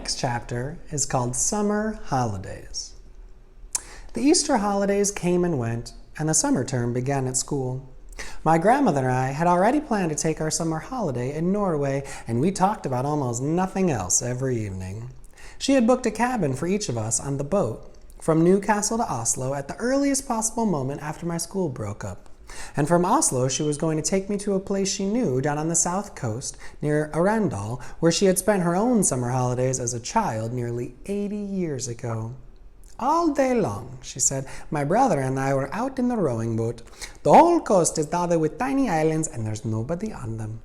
next chapter is called Summer Holidays. The Easter holidays came and went, and the summer term began at school. My grandmother and I had already planned to take our summer holiday in Norway, and we talked about almost nothing else every evening. She had booked a cabin for each of us on the boat from Newcastle to Oslo at the earliest possible moment after my school broke up. And from Oslo, she was going to take me to a place she knew down on the south coast near Arendal, where she had spent her own summer holidays as a child nearly 80 years ago. All day long, she said, my brother and I were out in the rowing boat. The whole coast is dotted with tiny islands and there's nobody on them.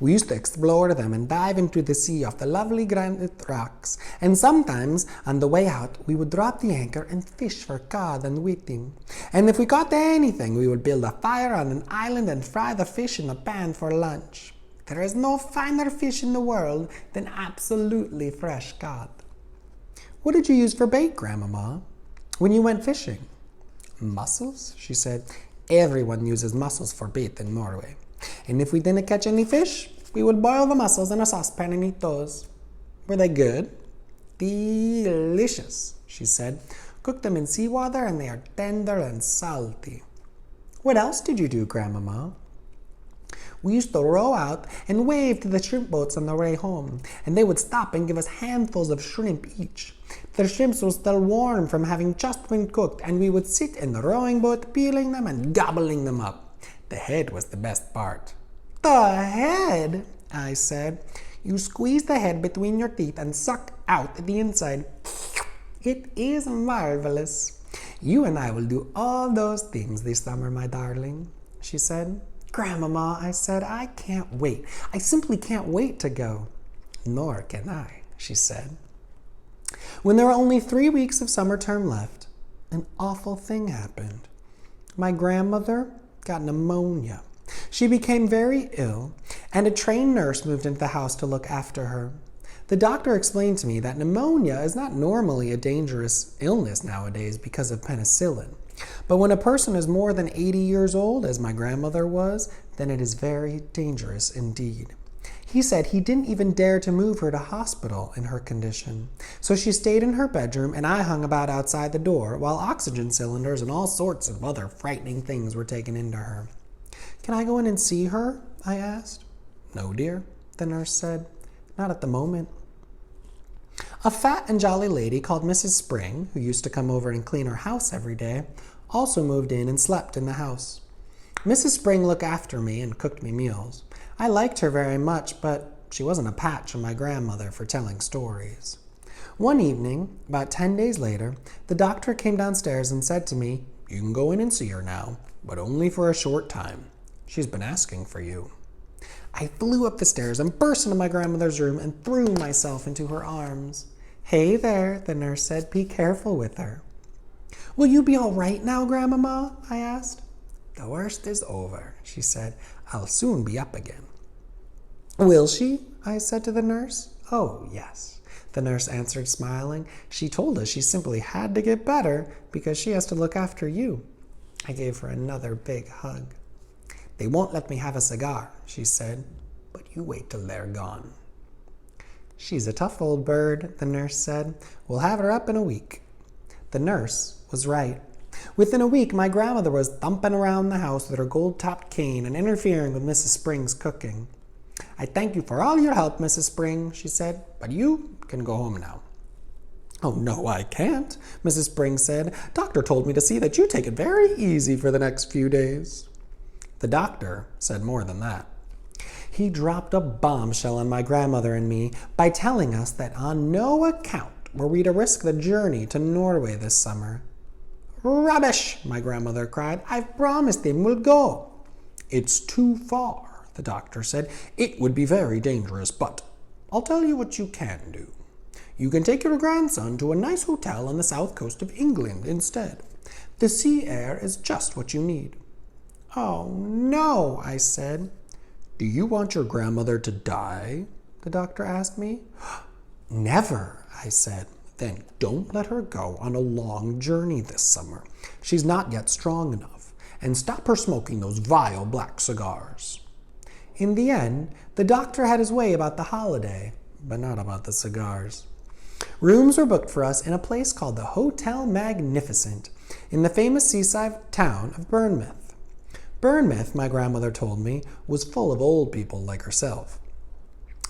We used to explore them and dive into the sea off the lovely granite rocks. And sometimes, on the way out, we would drop the anchor and fish for cod and whiting. And if we caught anything, we would build a fire on an island and fry the fish in a pan for lunch. There is no finer fish in the world than absolutely fresh cod. What did you use for bait, Grandmama, when you went fishing? Mussels, she said. Everyone uses mussels for bait in Norway. And if we didn't catch any fish, we would boil the mussels in a saucepan and eat those. Were they good? Delicious, she said. Cook them in seawater and they are tender and salty. What else did you do, Grandmama? We used to row out and wave to the shrimp boats on the way home, and they would stop and give us handfuls of shrimp each. The shrimps were still warm from having just been cooked, and we would sit in the rowing boat peeling them and gobbling them up. The head was the best part. The head, I said. You squeeze the head between your teeth and suck out the inside. It is marvelous. You and I will do all those things this summer, my darling, she said. Grandmama, I said, I can't wait. I simply can't wait to go. Nor can I, she said. When there were only 3 weeks of summer term left, an awful thing happened. My grandmother got pneumonia. She became very ill, and a trained nurse moved into the house to look after her. The doctor explained to me that pneumonia is not normally a dangerous illness nowadays because of penicillin. But when a person is more than 80 years old, as my grandmother was, then it is very dangerous indeed. He said he didn't even dare to move her to hospital in her condition. So she stayed in her bedroom and I hung about outside the door while oxygen cylinders and all sorts of other frightening things were taken into her. Can I go in and see her? I asked. No, dear, the nurse said. Not at the moment. A fat and jolly lady called Mrs. Spring, who used to come over and clean her house every day, also moved in and slept in the house. Mrs. Spring looked after me and cooked me meals. I liked her very much, but she wasn't a patch on my grandmother for telling stories. One evening, about 10 days later, the doctor came downstairs and said to me, You can go in and see her now, but only for a short time. She's been asking for you. I flew up the stairs and burst into my grandmother's room and threw myself into her arms. Hey there, the nurse said, be careful with her. Will you be all right now, Grandmama? I asked. The worst is over, she said. I'll soon be up again. Will she? I said to the nurse. Oh, yes, the nurse answered, smiling. She told us she simply had to get better because she has to look after you. I gave her another big hug. They won't let me have a cigar, she said, but you wait till they're gone. She's a tough old bird, the nurse said. We'll have her up in a week. The nurse was right. Within a week, my grandmother was thumping around the house with her gold-topped cane and interfering with Mrs. Spring's cooking. I thank you for all your help, Mrs. Spring, she said, but you can go home now. Oh, no, I can't, Mrs. Spring said. Doctor told me to see that you take it very easy for the next few days. The doctor said more than that. He dropped a bombshell on my grandmother and me by telling us that on no account were we to risk the journey to Norway this summer. Rubbish, my grandmother cried. I've promised him we'll go. It's too far, the doctor said. It would be very dangerous, but I'll tell you what you can do. You can take your grandson to a nice hotel on the south coast of England instead. The sea air is just what you need. Oh, no, I said. Do you want your grandmother to die? The doctor asked me. Never, I said. Then don't let her go on a long journey this summer. She's not yet strong enough. And stop her smoking those vile black cigars. In the end, the doctor had his way about the holiday, but not about the cigars. Rooms were booked for us in a place called the Hotel Magnificent in the famous seaside town of Bournemouth. Bournemouth, my grandmother told me, was full of old people like herself.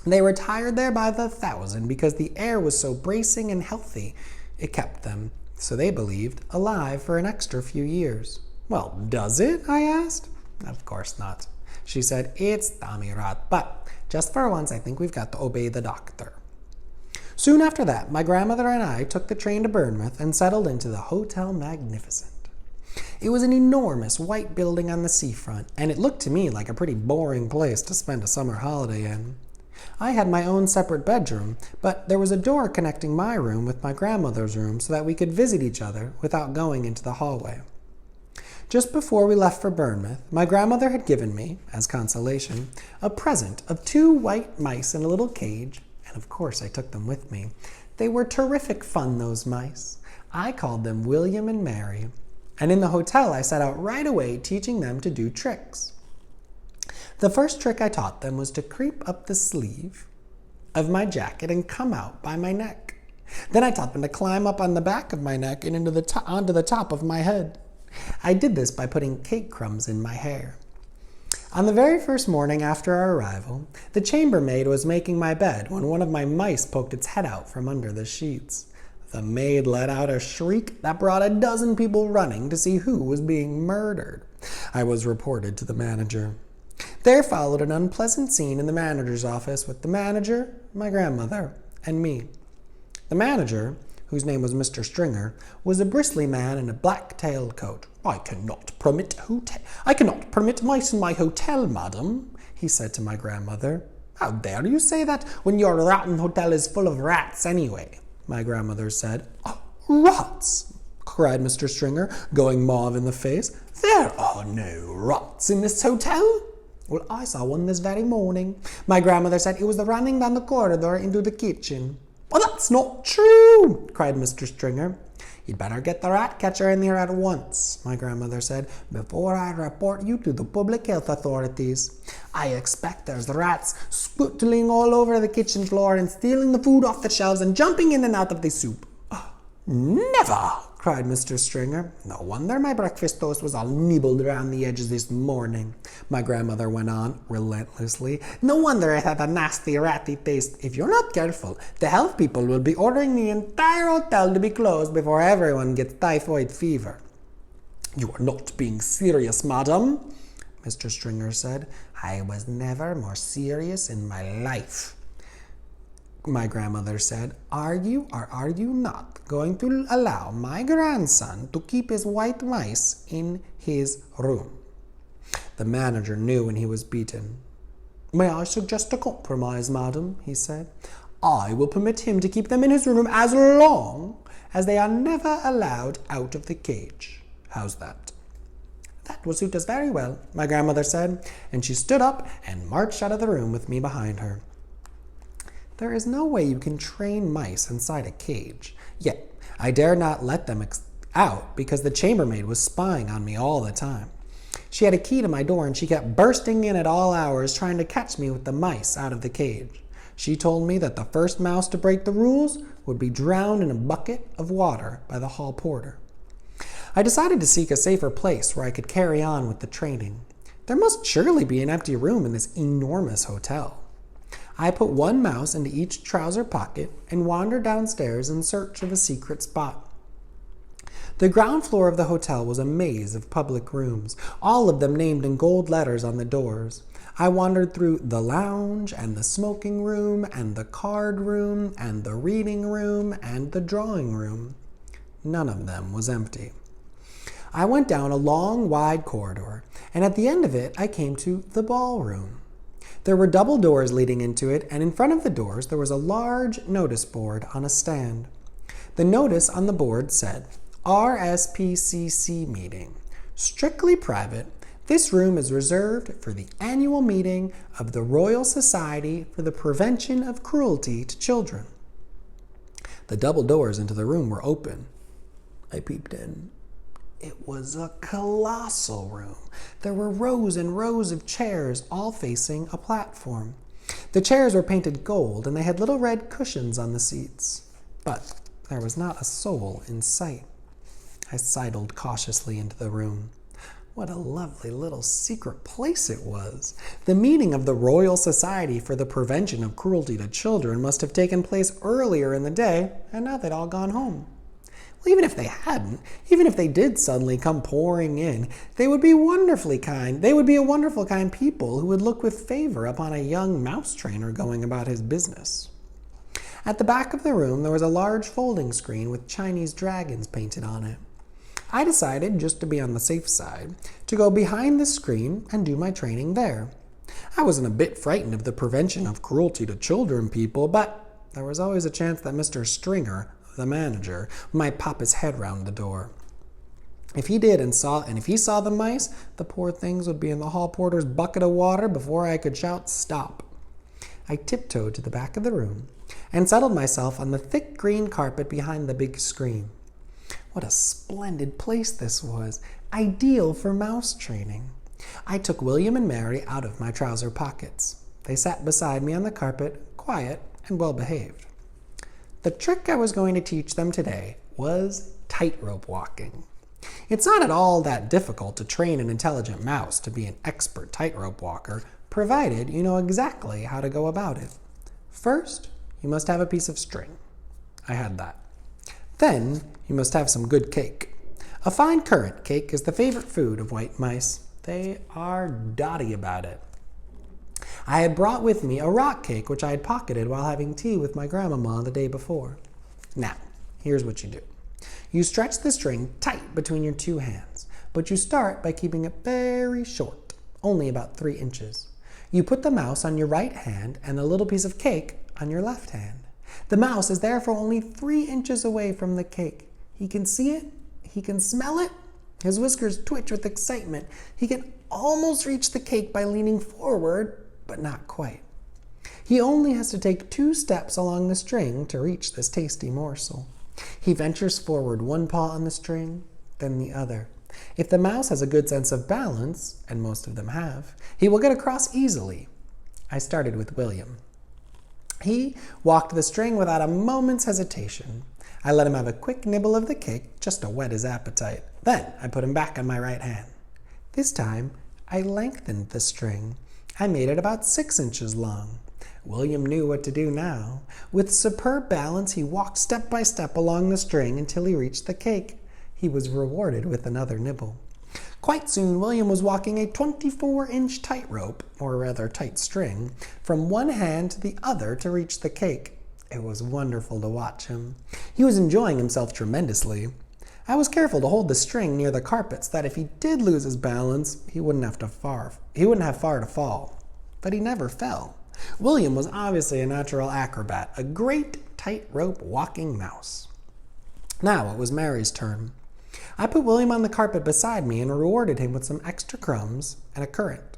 They retired there by the thousand because the air was so bracing and healthy. It kept them, so they believed, alive for an extra few years. Well, does it? I asked. Of course not. She said, it's Damirat, but just for once I think we've got to obey the doctor. Soon after that, my grandmother and I took the train to Bournemouth and settled into the Hotel Magnificent. It was an enormous white building on the seafront, and it looked to me like a pretty boring place to spend a summer holiday in. I had my own separate bedroom, but there was a door connecting my room with my grandmother's room so that we could visit each other without going into the hallway. Just before we left for Bournemouth, my grandmother had given me, as consolation, a present of 2 white mice in a little cage, and of course I took them with me. They were terrific fun, those mice. I called them William and Mary, and in the hotel I set out right away teaching them to do tricks. The first trick I taught them was to creep up the sleeve of my jacket and come out by my neck. Then I taught them to climb up on the back of my neck and onto the top of my head. I did this by putting cake crumbs in my hair. On the very first morning after our arrival, the chambermaid was making my bed when one of my mice poked its head out from under the sheets. The maid let out a shriek that brought a dozen people running to see who was being murdered. I was reported to the manager. There followed an unpleasant scene in the manager's office with the manager, my grandmother, and me. The manager, whose name was Mr. Stringer, was a bristly man in a black tailed coat. I cannot permit mice in my hotel, madam, he said to my grandmother. How dare you say that when your rotten hotel is full of rats anyway? My grandmother said. Oh, rats, cried Mr. Stringer, going mauve in the face. There are no rats in this hotel. Well, I saw one this very morning. My grandmother said it was running down the corridor into the kitchen. Well, that's not true, cried Mr. Stringer. You'd better get the rat catcher in here at once, my grandmother said, before I report you to the public health authorities. I expect there's rats scuttling all over the kitchen floor and stealing the food off the shelves and jumping in and out of the soup. Oh, never, cried Mr. Stringer. No wonder my breakfast toast was all nibbled around the edges this morning, my grandmother went on relentlessly. No wonder it had a nasty ratty taste. If you're not careful, the health people will be ordering the entire hotel to be closed before everyone gets typhoid fever. You are not being serious, madam, Mr. Stringer said. I was never more serious in my life, my grandmother said. Are you or are you not going to allow my grandson to keep his white mice in his room? The manager knew when he was beaten. May I suggest a compromise, madam, he said. I will permit him to keep them in his room as long as they are never allowed out of the cage. How's that? That will suit us very well, my grandmother said, and she stood up and marched out of the room with me behind her. There is no way you can train mice inside a cage, yet I dare not let them out because the chambermaid was spying on me all the time. She had a key to my door and she kept bursting in at all hours trying to catch me with the mice out of the cage. She told me that the first mouse to break the rules would be drowned in a bucket of water by the hall porter. I decided to seek a safer place where I could carry on with the training. There must surely be an empty room in this enormous hotel. I put one mouse into each trouser pocket and wandered downstairs in search of a secret spot. The ground floor of the hotel was a maze of public rooms, all of them named in gold letters on the doors. I wandered through the lounge and the smoking room and the card room and the reading room and the drawing room. None of them was empty. I went down a long, wide corridor, and at the end of it I came to the ballroom. There were double doors leading into it, and in front of the doors there was a large notice board on a stand. The notice on the board said, RSPCC meeting. Strictly private, this room is reserved for the annual meeting of the Royal Society for the Prevention of Cruelty to Children. The double doors into the room were open. I peeped in. It was a colossal room. There were rows and rows of chairs, all facing a platform. The chairs were painted gold, and they had little red cushions on the seats. but there was not a soul in sight. I sidled cautiously into the room. What a lovely little secret place it was. The meeting of the Royal Society for the Prevention of Cruelty to Children must have taken place earlier in the day, and now they'd all gone home. Well, even if they hadn't, even if they did suddenly come pouring in, they would be wonderfully kind. They would be a wonderful kind people who would look with favor upon a young mouse trainer going about his business. At the back of the room, there was a large folding screen with Chinese dragons painted on it. I decided, just to be on the safe side, to go behind the screen and do my training there. I wasn't a bit frightened of the prevention of cruelty to children people, but there was always a chance that Mr. Stringer, the manager, might pop his head round the door. If he did if he saw the mice, the poor things would be in the hall porter's bucket of water before I could shout stop. I tiptoed to the back of the room and settled myself on the thick green carpet behind the big screen. What a splendid place this was, ideal for mouse training. I took William and Mary out of my trouser pockets. They sat beside me on the carpet, quiet and well behaved. The trick I was going to teach them today was tightrope walking. It's not at all that difficult to train an intelligent mouse to be an expert tightrope walker, provided you know exactly how to go about it. First, you must have a piece of string. I had that. Then, you must have some good cake. A fine currant cake is the favorite food of white mice. They are dotty about it. I had brought with me a rock cake which I had pocketed while having tea with my grandmama the day before. Now, here's what you do. You stretch the string tight between your two hands, but you start by keeping it very short, only about 3 inches. You put the mouse on your right hand and the little piece of cake on your left hand. The mouse is therefore only 3 inches away from the cake. He can see it. He can smell it. His whiskers twitch with excitement. He can almost reach the cake by leaning forward, but not quite. He only has to take 2 steps along the string to reach this tasty morsel. He ventures forward 1 paw on the string, then the other. If the mouse has a good sense of balance, and most of them have, he will get across easily. I started with William. He walked the string without a moment's hesitation. I let him have a quick nibble of the cake just to whet his appetite. Then I put him back on my right hand. This time, I lengthened the string. I made it about 6 inches long. William knew what to do now. With superb balance, he walked step by step along the string until he reached the cake. He was rewarded with another nibble. Quite soon, William was walking a 24-inch tightrope, or rather tight string, from one hand to the other to reach the cake. It was wonderful to watch him. He was enjoying himself tremendously. I was careful to hold the string near the carpet so that if he did lose his balance, he wouldn't have far to fall. But he never fell. William was obviously a natural acrobat, a great tightrope walking mouse. Now it was Mary's turn. I put William on the carpet beside me and rewarded him with some extra crumbs and a currant.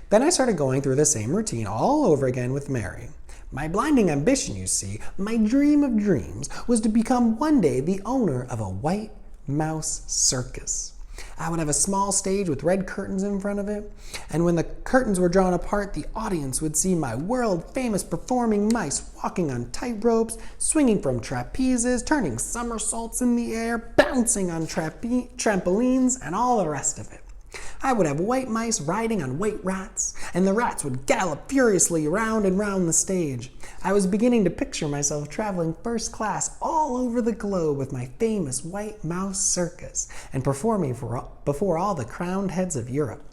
Then I started going through the same routine all over again with Mary. My blinding ambition, you see, my dream of dreams, was to become one day the owner of a white mouse circus. I would have a small stage with red curtains in front of it, and when the curtains were drawn apart, the audience would see my world-famous performing mice walking on tightropes, swinging from trapezes, turning somersaults in the air, bouncing on trampolines, and all the rest of it. I would have white mice riding on white rats, and the rats would gallop furiously round and round the stage. I was beginning to picture myself traveling first class all over the globe with my famous white mouse circus and performing before all the crowned heads of Europe.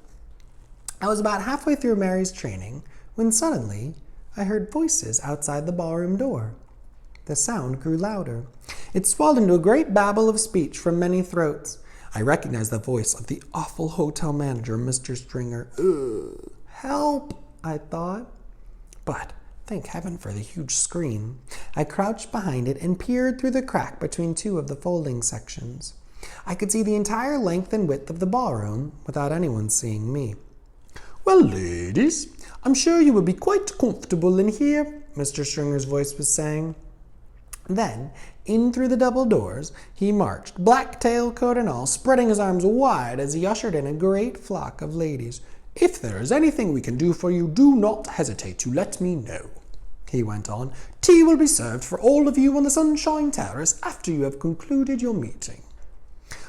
I was about halfway through Mary's training when suddenly I heard voices outside the ballroom door. The sound grew louder. It swelled into a great babble of speech from many throats. I recognized the voice of the awful hotel manager, Mr. Stringer. Ugh, help, I thought. But thank heaven for the huge screen. I crouched behind it and peered through the crack between 2 of the folding sections. I could see the entire length and width of the ballroom without anyone seeing me. Well, ladies, I'm sure you will be quite comfortable in here, Mr. Stringer's voice was saying. Then, in through the double doors, he marched, black tailcoat and all, spreading his arms wide as he ushered in a great flock of ladies. If there is anything we can do for you, do not hesitate to let me know. he went on. "Tea will be served for all of you on the Sunshine Terrace after you have concluded your meeting."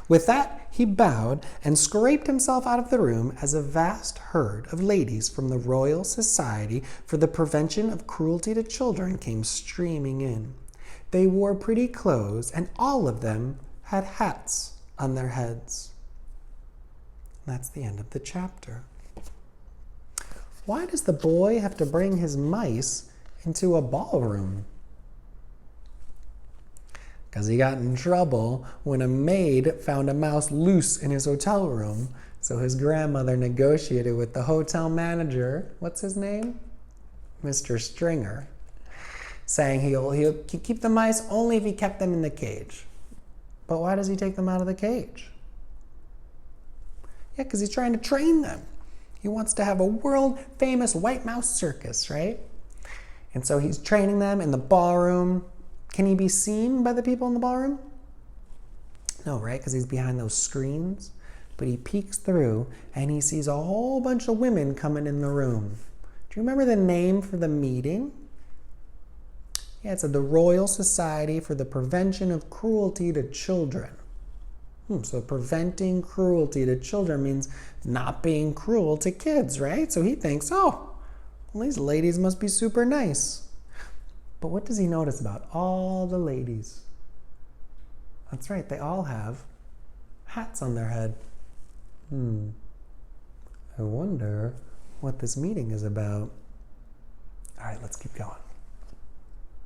With that, he bowed and scraped himself out of the room as a vast herd of ladies from the Royal Society for the Prevention of Cruelty to Children came streaming in. They wore pretty clothes, and all of them had hats on their heads. That's the end of the chapter. Why does the boy have to bring his mice into a ballroom? Because he got in trouble when a maid found a mouse loose in his hotel room. So his grandmother negotiated with the hotel manager, what's his name? Mr. Stringer, saying he'll keep the mice only if he kept them in the cage. But why does he take them out of the cage? Yeah, because he's trying to train them. He wants to have a world-famous white mouse circus, right? And so he's training them in the ballroom. Can he be seen by the people in the ballroom? No, right? Because he's behind those screens. But he peeks through and he sees a whole bunch of women coming in the room. Do you remember the name for the meeting? Yeah, it's the Royal Society for the Prevention of Cruelty to Children. So preventing cruelty to children means not being cruel to kids, right? So he thinks, oh, well, these ladies must be super nice. But what does he notice about all the ladies? That's right, they all have hats on their head. I wonder what this meeting is about. All right, let's keep going.